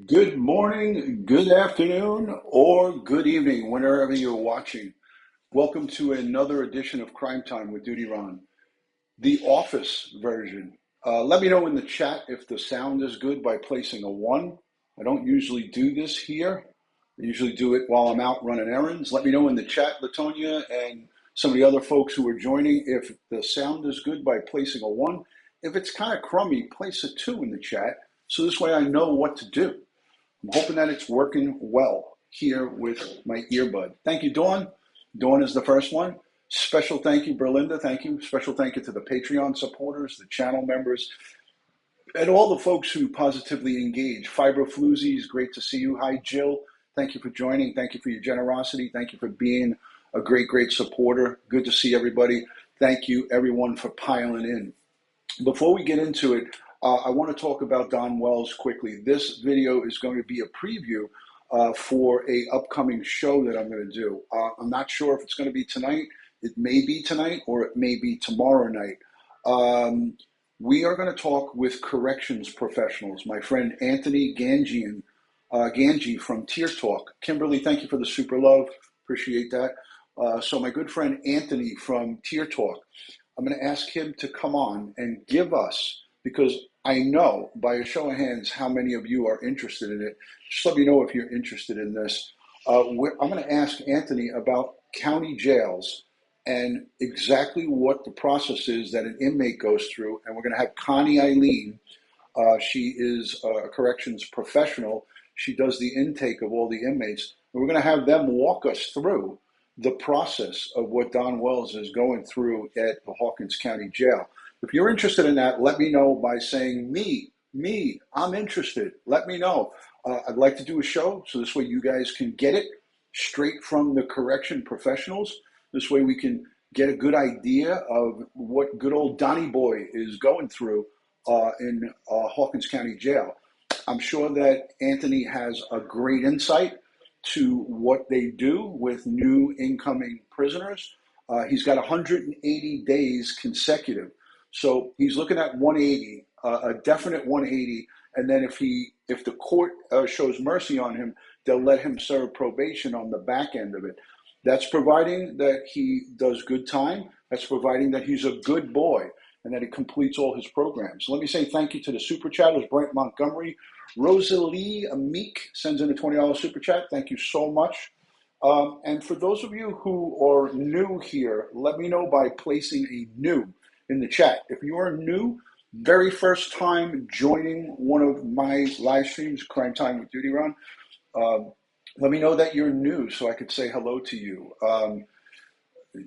Good morning, good afternoon, or good evening, whenever you're watching. Welcome to another edition of Crime Time with DutyRon, the office version. Let me know in the chat if the sound is good by placing a 1. I don't usually do this here. I usually do it while I'm out running errands. Let me know in the chat, Latonia, and some of the other folks who are joining, if the sound is good by placing a 1. If it's kind of crummy, place a 2 in the chat, so this way I know what to do. I'm hoping that it's working well here with my earbud. Thank you, Dawn. Dawn is the first one. Special thank you, Berlinda. Thank you. Special thank you to the Patreon supporters, the channel members, and all the folks who positively engage. Fibrofloozies, great to see you. Hi, Jill. Thank you for joining. Thank you for your generosity. Thank you for being a great, great supporter. Good to see everybody. Thank you, everyone, for piling in. Before we get into it, I want to talk about Don Wells quickly. This video is going to be a preview for a upcoming show that I'm going to do. I'm not sure if it's going to be tonight. It may be tonight or it may be tomorrow night. We are going to talk with corrections professionals. My friend Anthony Ganji from Tier Talk. Kimberly, thank you for the super love. Appreciate that. So my good friend Anthony from Tier Talk, I'm going to ask him to come on and give us, because I know by a show of hands how many of you are interested in it. Just let me know if you're interested in this. I'm going to ask Anthony about county jails and exactly what the process is that an inmate goes through. And we're going to have Connie Eileen. She is a corrections professional. She does the intake of all the inmates. And we're going to have them walk us through the process of what Don Wells is going through at the Hawkins County Jail. If you're interested in that, let me know by saying me, I'm interested. Let me know. I'd like to do a show, so this way you guys can get it straight from the correction professionals. This way we can get a good idea of what good old Donnie Boy is going through in Hawkins County Jail. I'm sure that Anthony has a great insight to what they do with new incoming prisoners. He's got 180 days consecutive. So he's looking at 180, a definite 180. And then if the court shows mercy on him, they'll let him serve probation on the back end of it. That's providing that he does good time. That's providing that he's a good boy and that he completes all his programs. So let me say thank you to the super chatters, Brent Montgomery. Rosalie Meek sends in a $20 super chat. Thank you so much. And for those of you who are new here, let me know by placing a new in the chat. If you are new, very first time joining one of my live streams, Crime Time with DutyRon, let me know that you're new so I could say hello to you.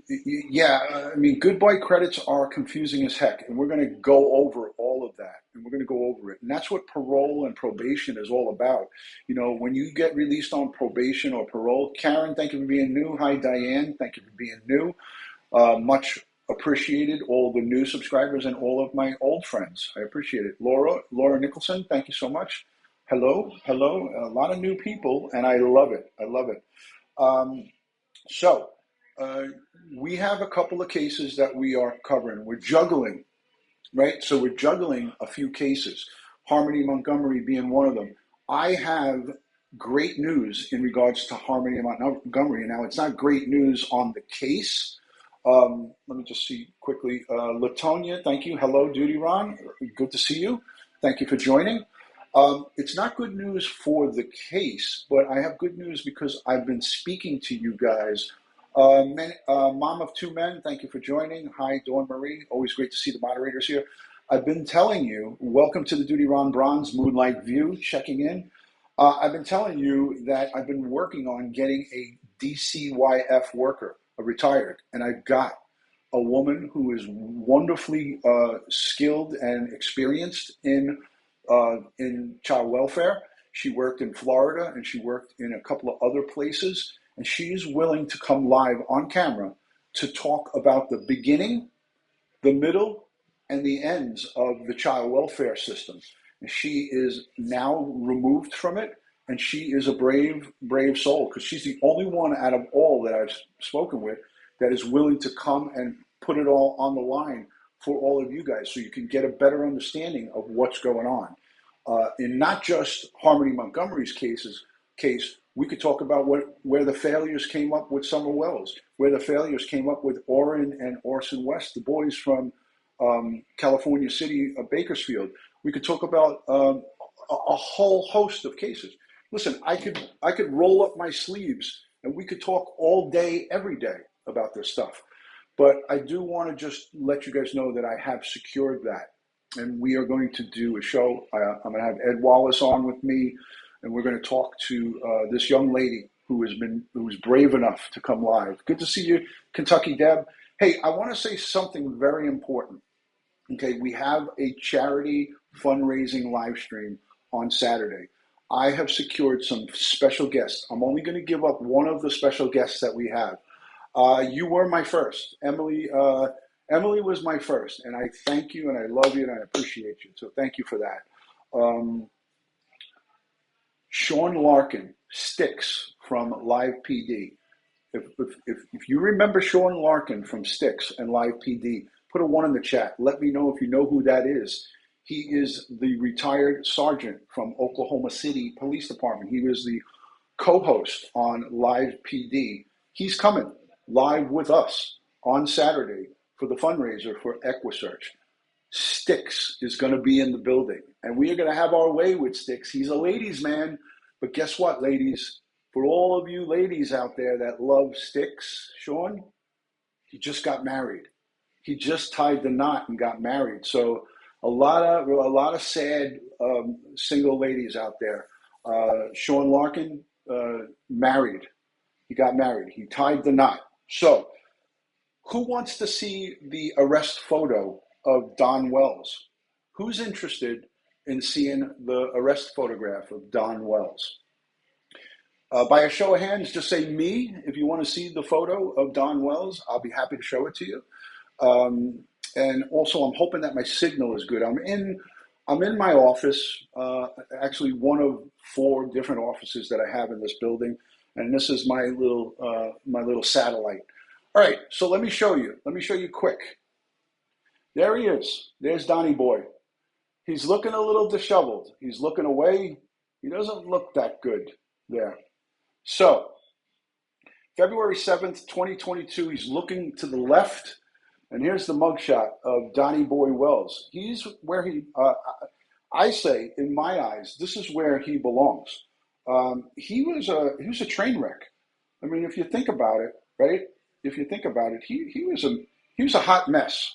Yeah, I mean, good boy credits are confusing as heck, and we're going to go over all of that, and we're going to go over it. And that's what parole and probation is all about. You know, when you get released on probation or parole, Karen, thank you for being new. Hi, Diane, thank you for being new. Much appreciated, all the new subscribers and all of my old friends. I appreciate it. Laura Nicholson, thank you so much. Hello. A lot of new people, and I love it. So, we have a couple of cases that we are covering. We're juggling, right? So we're juggling a few cases, Harmony Montgomery being one of them. I have great news in regards to Harmony Montgomery. Now, it's not great news on the case. Let me just see quickly. Latonia, thank you. Hello, DutyRon. Good to see you. Thank you for joining. It's not good news for the case, but I have good news because I've been speaking to you guys. Mom of two men, thank you for joining. Hi, Dawn Marie. Always great to see the moderators here. I've been telling you, welcome to the DutyRon Bronze Moonlight View, checking in. I've been telling you that I've been working on getting a DCYF worker, a retired, and I've got a woman who is wonderfully skilled and experienced in child welfare. She worked in Florida and she worked in a couple of other places, and she's willing to come live on camera to talk about the beginning, the middle, and the ends of the child welfare system. And she is now removed from it, and she is a brave, brave soul, because she's the only one out of all that I've spoken with that is willing to come and put it all on the line for all of you guys so you can get a better understanding of what's going on. in not just Harmony Montgomery's case, we could talk about where the failures came up with Summer Wells, where the failures came up with Orrin and Orson West, the boys from California City, Bakersfield. We could talk about a whole host of cases. Listen, I could roll up my sleeves and we could talk all day, every day about this stuff. But I do want to just let you guys know that I have secured that. And we are going to do a show. I'm going to have Ed Wallace on with me, and we're going to talk to this young lady who's brave enough to come live. Good to see you, Kentucky Deb. Hey, I want to say something very important. Okay, we have a charity fundraising live stream on Saturday. I have secured some special guests. I'm only going to give up one of the special guests that we have. You were my first. Emily was my first, and I thank you, and I love you, and I appreciate you. So thank you for that. Sean Larkin, Styx from Live PD. If you remember Sean Larkin from Styx and Live PD, put a 1 in the chat. Let me know if you know who that is. He is the retired sergeant from Oklahoma City Police Department. He was the co-host on Live PD. He's coming live with us on Saturday for the fundraiser for EquuSearch. Styx is going to be in the building, and we are going to have our way with Styx. He's a ladies' man, but guess what, ladies? For all of you ladies out there that love Styx, Sean, he just got married. He just tied the knot and got married. So a lot of sad single ladies out there. Sean Larkin married. He got married. He tied the knot. So who wants to see the arrest photo of Don Wells? Who's interested in seeing the arrest photograph of Don Wells? By a show of hands, just say me if you want to see the photo of Don Wells. I'll be happy to show it to you. And also, I'm hoping that my signal is good. I'm in my office, actually one of 4 different offices that I have in this building, and this is my little satellite. All right, so let me show you. Let me show you quick. There he is. There's Donnie Boy. He's looking a little disheveled. He's looking away. He doesn't look that good there. So, February 7th, 2022, he's looking to the left, and here's the mugshot of Donnie Boy Wells. He's where I say, in my eyes, this is where he belongs. He was a train wreck. I mean, if you think about it, right? If you think about it, he was a hot mess.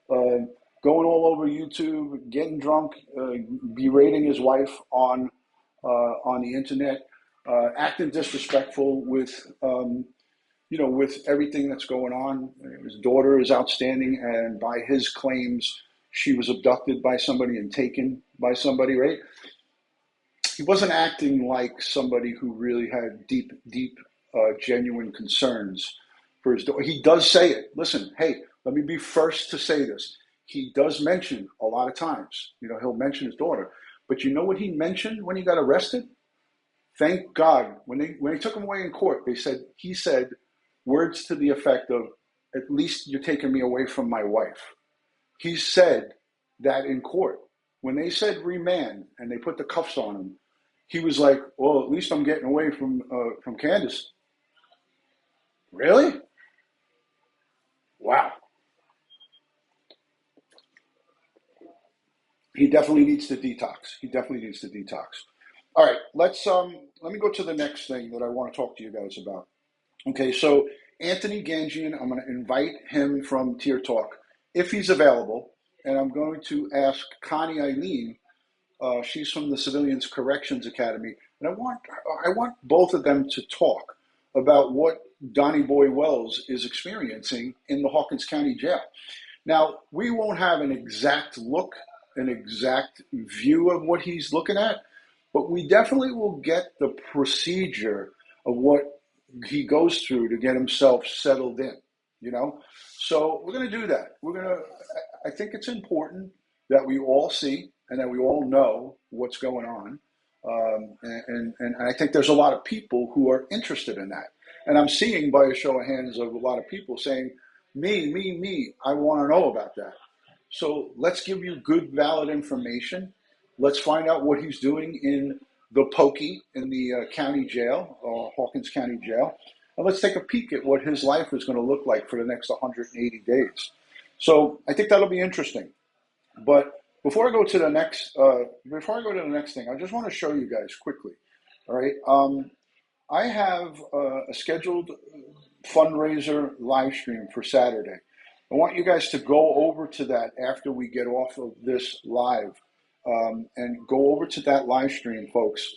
Going all over YouTube, getting drunk, berating his wife on the internet, acting disrespectful with with everything that's going on. His daughter is outstanding, and by his claims, she was abducted by somebody and taken by somebody, right? He wasn't acting like somebody who really had deep, genuine concerns for his daughter. He does say it. Listen, hey, let me be first to say this. He does mention a lot of times, he'll mention his daughter. But you know what he mentioned when he got arrested? Thank God, when they took him away in court, he said words to the effect of, "At least you're taking me away from my wife." He said that in court. When they said remand and they put the cuffs on him, he was like, "Well, at least I'm getting away from Candace." Really? Wow. He definitely needs to detox. All right, let me go to the next thing that I want to talk to you guys about. Okay, so Anthony Gangian, I'm going to invite him from Tier Talk if he's available, and I'm going to ask Connie Eileen. She's from the Civilians Corrections Academy, and I want both of them to talk about what Donnie Boy Wells is experiencing in the Hawkins County Jail. Now, we won't have an exact view of what he's looking at, but we definitely will get the procedure of what he goes through to get himself settled in, So we're going to do that. I think it's important that we all see and that we all know what's going on. And I think there's a lot of people who are interested in that. And I'm seeing by a show of hands of a lot of people saying, me, I want to know about that. So let's give you good, valid information. Let's find out what he's doing in the pokey in the county jail, Hawkins County Jail. And let's take a peek at what his life is going to look like for the next 180 days. So I think that'll be interesting. But before I go to the next, thing, I just want to show you guys quickly. All right, I have a scheduled fundraiser live stream for Saturday. I want you guys to go over to that after we get off of this live, and go over to that live stream, folks,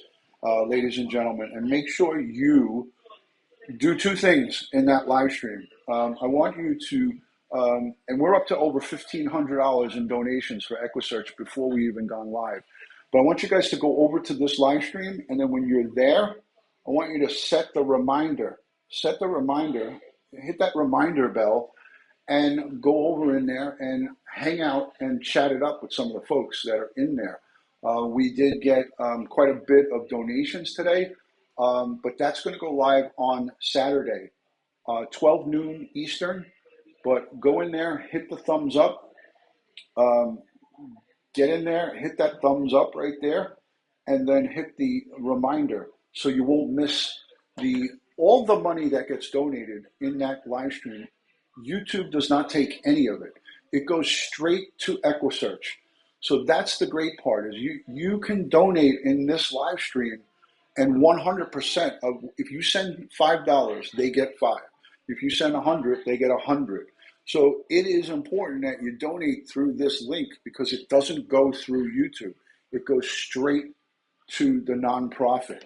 ladies and gentlemen, and make sure you do two things in that live stream. I want you to, and we're up to over $1,500 in donations for EquuSearch before we even gone live. But I want you guys to go over to this live stream, and then when you're there, I want you to set the reminder, hit that reminder bell, and go over in there and hang out and chat it up with some of the folks that are in there. We did get quite a bit of donations today, but that's going to go live on Saturday, 12 noon Eastern. But go in there, hit the thumbs up, get in there, hit that thumbs up right there, and then hit the reminder so you won't miss all the money that gets donated in that live stream. YouTube does not take any of it. It goes straight to EquuSearch. So that's the great part, is you can donate in this live stream, and 100% of, if you send $5, they get 5. If you send 100, they get 100. So it is important that you donate through this link, because it doesn't go through YouTube. It goes straight to the nonprofit.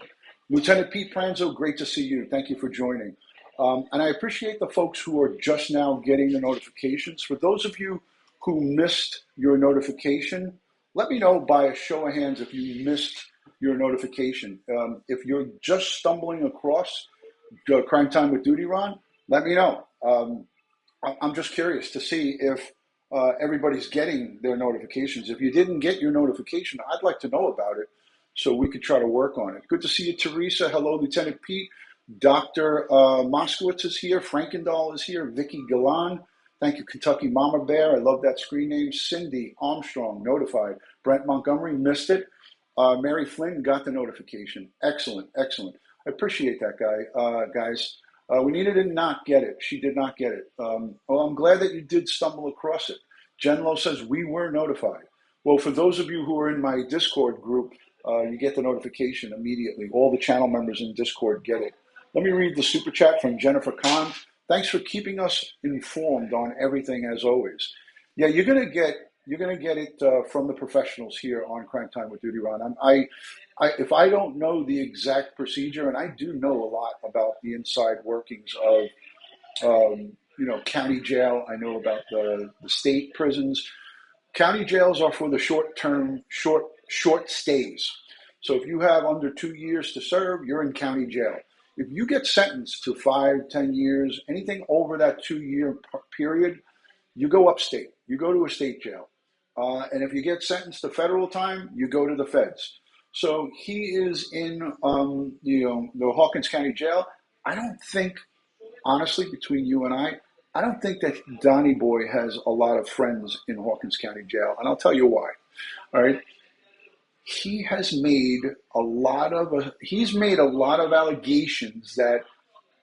Lieutenant Pete Pranzo, great to see you. Thank you for joining. And I appreciate the folks who are just now getting the notifications. For those of you who missed your notification, let me know by a show of hands if you missed your notification. If you're just stumbling across Crime Time with DutyRon, let me know. I'm just curious to see if everybody's getting their notifications. If you didn't get your notification, I'd like to know about it so we could try to work on it. Good to see you, Teresa. Hello, Lieutenant Pete. Dr. Moskowitz is here. Frankendahl is here. Vicky Galan. Thank you, Kentucky Mama Bear. I love that screen name. Cindy Armstrong, notified. Brent Montgomery, missed it. Mary Flynn got the notification. Excellent, excellent. I appreciate that, guys. We needed to not get it. She did not get it. Well, I'm glad that you did stumble across it. Jen Lowe says, we were notified. Well, for those of you who are in my Discord group, you get the notification immediately. All the channel members in Discord get it. Let me read the super chat from Jennifer Kahn. Thanks for keeping us informed on everything, as always. Yeah, you're gonna get it from the professionals here on Crime Time with DutyRon. If I don't know the exact procedure, and I do know a lot about the inside workings of county jail. I know about the state prisons. County jails are for the short stays. So if you have under 2 years to serve, you're in county jail. If you get sentenced to 5, 10 years, anything over that 2-year period, you go upstate. You go to a state jail. And if you get sentenced to federal time, you go to the feds. So he is in the Hawkins County Jail. I don't think, honestly, between you and I don't think that Donnie Boy has a lot of friends in Hawkins County Jail, and I'll tell you why. All right. He has made a lot of allegations that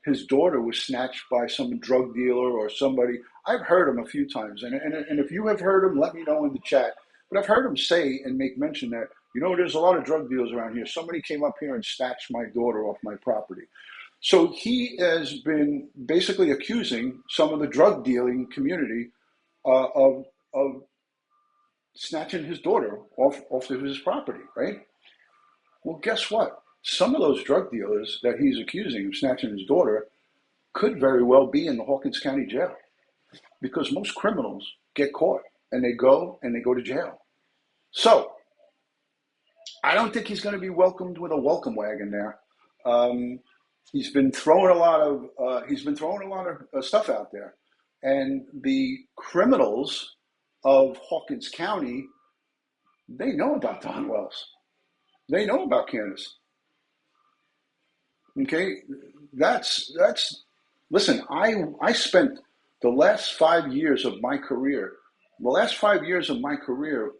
his daughter was snatched by some drug dealer or somebody. I've heard him a few times, and if you have heard him, let me know in the chat. But I've heard him say and make mention that, there's a lot of drug dealers around here. Somebody came up here and snatched my daughter off my property. So he has been basically accusing some of the drug dealing community of snatching his daughter off of his property, right? Well, guess what? Some of those drug dealers that he's accusing of snatching his daughter could very well be in the Hawkins County Jail, because most criminals get caught and they go to jail. So I don't think he's going to be welcomed with a welcome wagon there. He's been throwing a lot of stuff out there, and the criminals of Hawkins County, they know about Don Wells. They know about Candace. Okay, listen, I spent the last 5 years of my career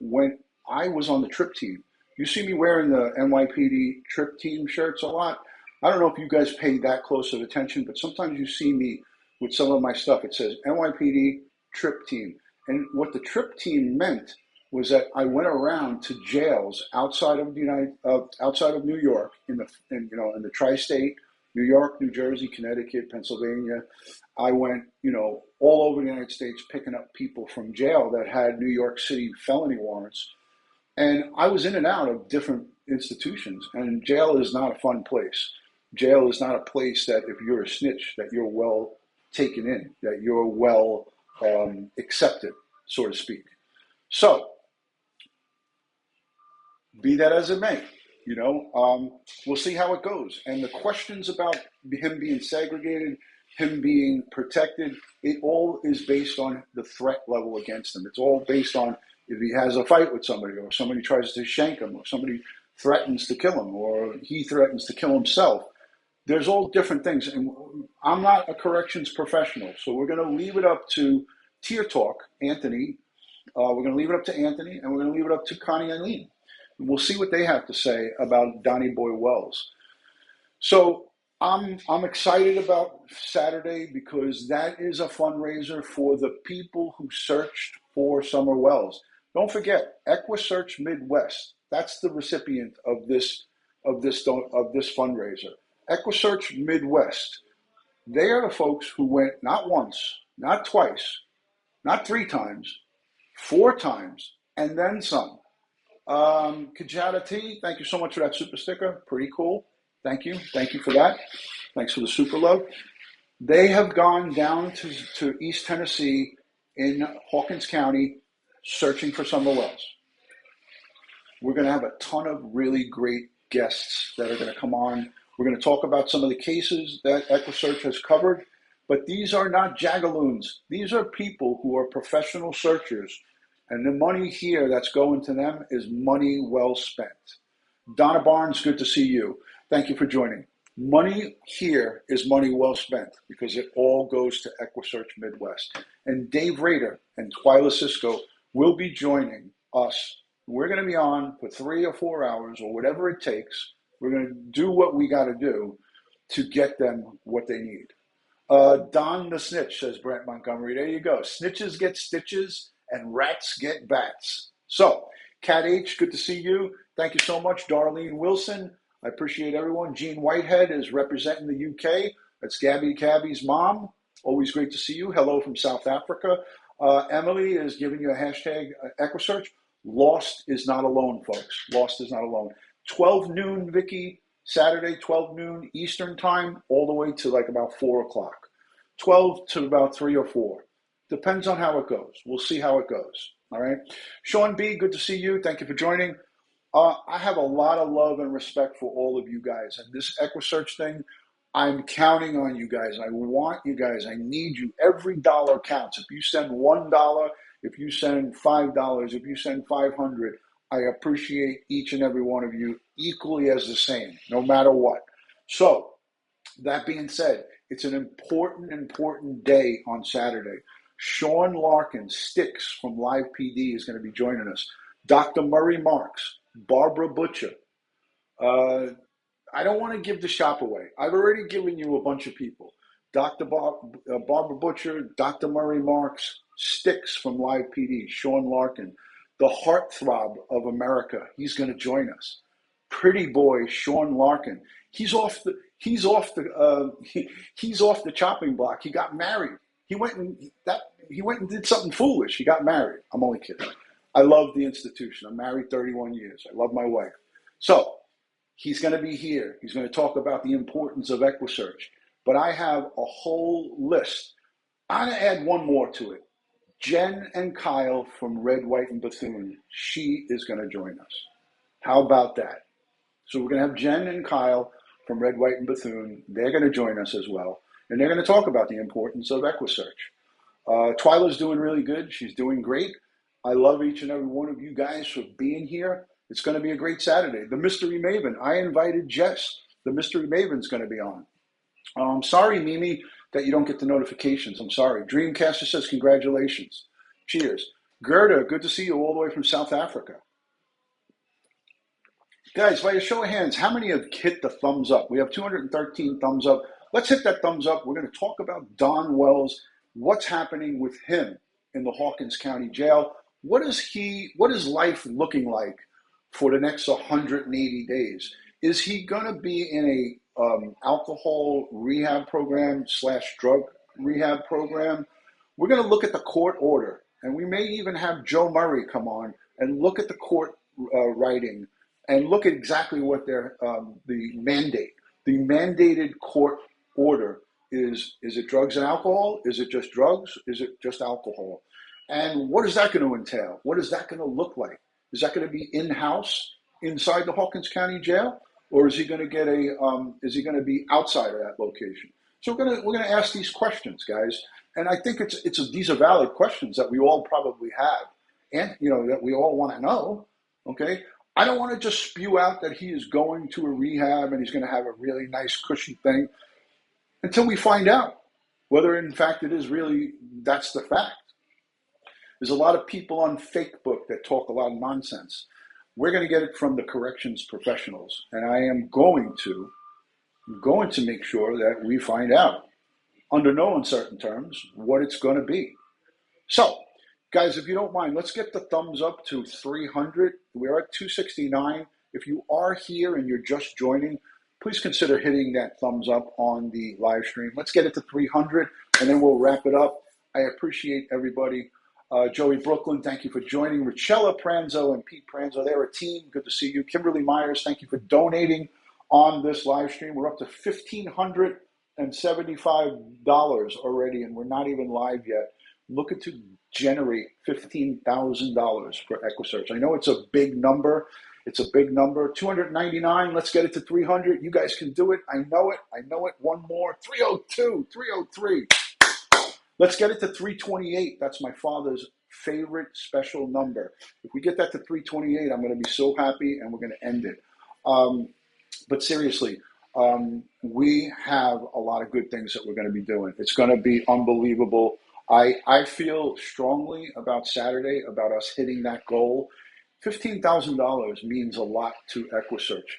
when I was on the trip team, You see me wearing the NYPD trip team shirts a lot. I don't know if you guys pay that close of attention, but sometimes you see me with some of my stuff. It says NYPD trip team. And what the trip team meant was that I went around to jails outside of outside of New York, in the tri-state, New York, New Jersey, Connecticut, Pennsylvania. I went, all over the United States picking up people from jail that had New York City felony warrants. And I was in and out of different institutions, and jail is not a fun place. Jail is not a place that if you're a snitch, that you're well taken in, that you're well accepted, so to speak. So, be that as it may, we'll see how it goes. And the questions about him being segregated, him being protected, it all is based on the threat level against him. It's all based on if he has a fight with somebody, or somebody tries to shank him, or somebody threatens to kill him, or he threatens to kill himself. There's all different things. And I'm not a corrections professional, so we're going to leave it up to Tier Talk, Anthony. We're going to leave it up to Anthony, and we're going to leave it up to Connie and Lean. We'll see what they have to say about Donnie Boy Wells. So I'm excited about Saturday because that is a fundraiser for the people who searched for Summer Wells. Don't forget, EquuSearch Midwest. That's the recipient of this fundraiser. EquuSearch Midwest. They are the folks who went not once, not twice, not 3 times, 4 times, and then some. Kajata T, thank you so much for that super sticker. Pretty cool. Thank you. Thank you for that. Thanks for the super love. They have gone down to East Tennessee in Hawkins County searching for Summer Wells. We're going to have a ton of really great guests that are going to come on. We're going to talk about some of the cases that EquuSearch has covered, but these are not jagaloons. These are people who are professional searchers, and the money here that's going to them is money well spent. Donna Barnes, good to see you. Thank you for joining. Money here is money well spent because it all goes to EquuSearch Midwest. And Dave Rader and Twyla Cisco will be joining us. We're going to be on for 3 or 4 hours or whatever it takes. We're going to do what we got to do to get them what they need. Don the Snitch, says Brent Montgomery. There you go. Snitches get stitches and rats get bats. So, Cat H, good to see you. Thank you so much. Darlene Wilson, I appreciate everyone. Jean Whitehead is representing the UK. That's Gabby Cabby's mom. Always great to see you. Hello from South Africa. Emily is giving you a hashtag EquuSearch. Lost is not alone, folks. Lost is not alone. 12 noon, Vicky, Saturday, 12 noon Eastern time, all the way to like about 4 o'clock. 12 to about 3 or 4. Depends on how it goes. We'll see how it goes. All right. Sean B., good to see you. Thank you for joining. I have a lot of love and respect for all of you guys. And this EquuSearch thing, I'm counting on you guys. I want you guys. I need you. Every dollar counts. If you send $1, if you send $5, if you send $500, I appreciate each and every one of you equally as the same, no matter what. So, that being said, it's an important day on Saturday. Sean Larkin, Sticks from Live PD, is going to be joining us. Dr. Murray Marks, Barbara Butcher. I don't want to give the shop away. I've already given you a bunch of people. Barbara Butcher, Dr. Murray Marks, Sticks from Live PD, Sean Larkin, the heartthrob of America. He's going to join us. Pretty boy, Sean Larkin. He's off the chopping block. He got married. He went and did something foolish. He got married. I'm only kidding. I love the institution. I'm married 31 years. I love my wife. So he's going to be here. He's going to talk about the importance of EquuSearch. But I have a whole list. I'm going to add one more to it. Jen and Kyle from Red, White, and Bethune. She is going to join us. How about that? So we're going to have Jen and Kyle from Red, White, and Bethune. They're going to join us as well. And they're going to talk about the importance of EquuSearch. Twyla's doing really good. She's doing great. I love each and every one of you guys for being here. It's going to be a great Saturday. The Mystery Maven. I invited Jess. The Mystery Maven's going to be on. Sorry, Mimi, that you don't get the notifications. I'm sorry. Dreamcaster says congratulations. Cheers. Gerda, good to see you all the way from South Africa. Guys, by a show of hands, how many have hit the thumbs up? We have 213 thumbs up. Let's hit that thumbs up. We're going to talk about Don Wells, what's happening with him in the Hawkins County Jail. What is life looking like for the next 180 days? Is he going to be in a alcohol rehab program / drug rehab program? We're going to look at the court order, and we may even have Joe Murray come on and look at the court writing and look at exactly what the mandated court order is. Is it drugs and alcohol? Is it just drugs? Is it just alcohol? And what is that going to entail? What is that going to look like? Is that going to be in-house inside the Hawkins County Jail, or is he going to get is he going to be outside of that location? So we're going to ask these questions, guys, and I think these are valid questions that we all probably have, and that we all want to know. Okay, I don't want to just spew out that he is going to a rehab and he's going to have a really nice cushy thing until we find out whether in fact that's the fact. There's a lot of people on Facebook that talk a lot of nonsense. We're going to get it from the corrections professionals, and I am going to make sure that we find out, under no uncertain terms, what it's going to be. So, guys, if you don't mind, let's get the thumbs up to 300. We're at 269. If you are here and you're just joining, please consider hitting that thumbs up on the live stream. Let's get it to 300, and then we'll wrap it up. I appreciate everybody. Joey Brooklyn, thank you for joining. Richella Pranzo and Pete Pranzo, they're a team. Good to see you. Kimberly Myers, thank you for donating on this live stream. We're up to $1,575 already, and we're not even live yet. Looking to generate $15,000 for EquuSearch. I know it's a big number. It's a big number. 299. Let's get it to 300. You guys can do it. I know it. One more. 302. 303. Let's get it to 328. That's my father's favorite special number. If we get that to 328, I'm going to be so happy, and we're going to end it. But seriously, we have a lot of good things that we're going to be doing. It's going to be unbelievable. I feel strongly about Saturday, about us hitting that goal. $15,000 means a lot to EquuSearch.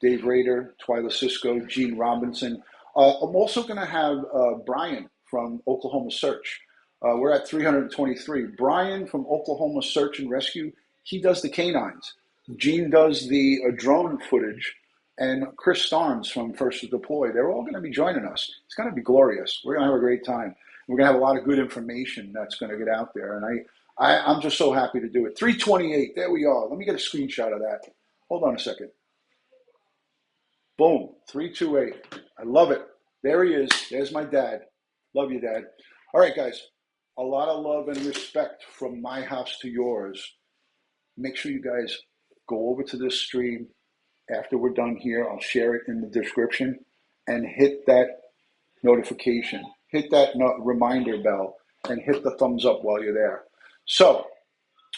Dave Rader, Twyla Cisco, Gene Robinson. I'm also going to have Brian from Oklahoma Search. We're at 323. Brian from Oklahoma Search and Rescue, he does the canines. Gene does the drone footage. And Chris Starnes from First to Deploy. They're all going to be joining us. It's going to be glorious. We're going to have a great time. We're going to have a lot of good information that's going to get out there. And I'm just so happy to do it. 328, there we are. Let me get a screenshot of that. Hold on a second. Boom, 328. I love it. There he is. There's my dad. Love you, Dad. All right, guys. A lot of love and respect from my house to yours. Make sure you guys go over to this stream. After we're done here, I'll share it in the description, and hit that notification, hit that reminder bell, and hit the thumbs up while you're there. So,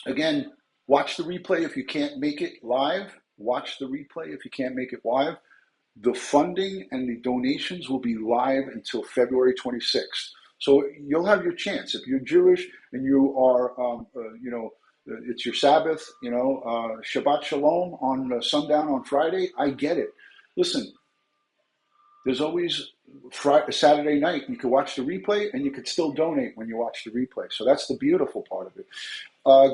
again, watch the replay if you can't make it live. Watch the replay if you can't make it live. The funding and the donations will be live until February 26th. So you'll have your chance. If you're Jewish and you are, it's your Sabbath, Shabbat Shalom on sundown on Friday, I get it. Listen, there's always Saturday night. You can watch the replay, and you could still donate when you watch the replay. So that's the beautiful part of it.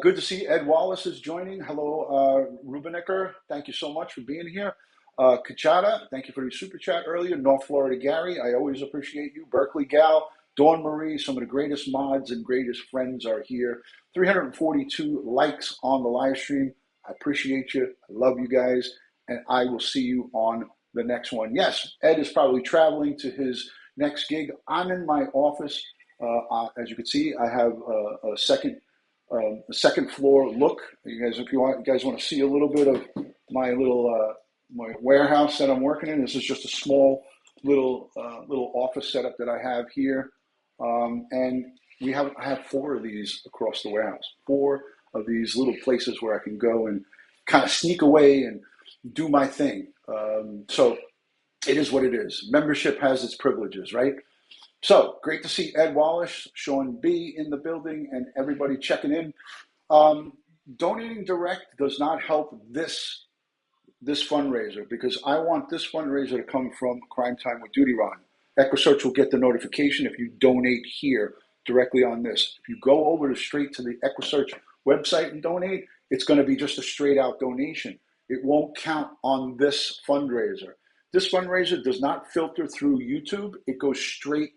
Good to see Ed Wallace is joining. Hello, Rubenecker. Thank you so much for being here. Kachada, thank you for the super chat earlier. North Florida Gary, I always appreciate you. Berkeley Gal, Dawn Marie, some of the greatest mods and greatest friends are here. 342 likes on the live stream. I appreciate you. I love you guys. And I will see you on the next one. Yes, Ed is probably traveling to his next gig. I'm in my office. As you can see, I have a second floor look. You guys, if you guys want to see a little bit of my little my warehouse that I'm working in. This is just a small little office setup that I have here. And I have 4 of these across the warehouse, 4 of these little places where I can go and kind of sneak away and do my thing. So it is what it is. Membership has its privileges, right? So great to see Ed Wallace, Sean B in the building, and everybody checking in. Donating direct does not help this this fundraiser because I want this fundraiser to come from Crime Time with DutyRon. EquuSearch will get the notification if you donate here directly on this. If you go over straight to the EquuSearch website and donate, it's going to be just a straight out donation. It won't count on this fundraiser. This fundraiser does not filter through YouTube. It goes straight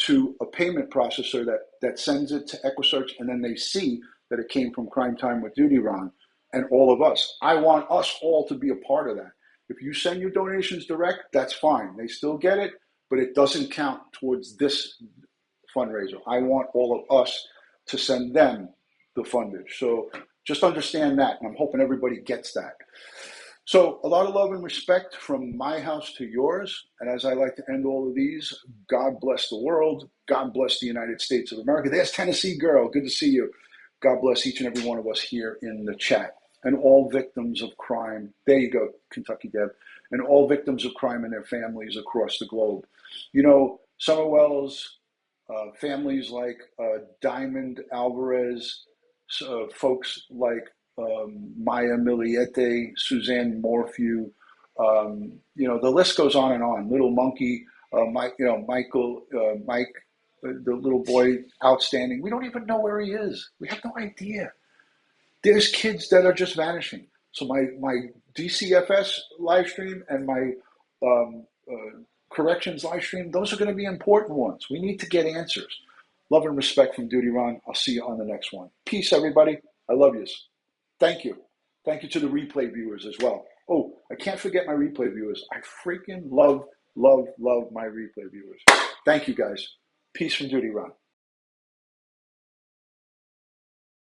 to a payment processor that sends it to EquuSearch, and then they see that it came from Crime Time with DutyRon and all of us. I want us all to be a part of that. If you send your donations direct, that's fine. They still get it, but it doesn't count towards this fundraiser. I want all of us to send them the fundage. So just understand that, and I'm hoping everybody gets that. So a lot of love and respect from my house to yours. And as I like to end all of these, God bless the world. God bless the United States of America. There's Tennessee girl. Good to see you. God bless each and every one of us here in the chat. And all victims of crime. There you go, Kentucky Deb. And all victims of crime and their families across the globe. You know, Summerwell's families like Diamond Alvarez, folks like Maya Miliete, Suzanne Morphew, the list goes on and on. Little Monkey, Mike, Mike, the little boy, outstanding. We don't even know where he is. We have no idea. There's kids that are just vanishing. So my DCFS live stream and my corrections live stream, those are going to be important ones. We need to get answers. Love and respect from DutyRon. I'll see you on the next one. Peace, everybody. I love you. Thank you. Thank you to the replay viewers as well. Oh, I can't forget my replay viewers. I freaking love my replay viewers. Thank you, guys. Peace from DutyRon.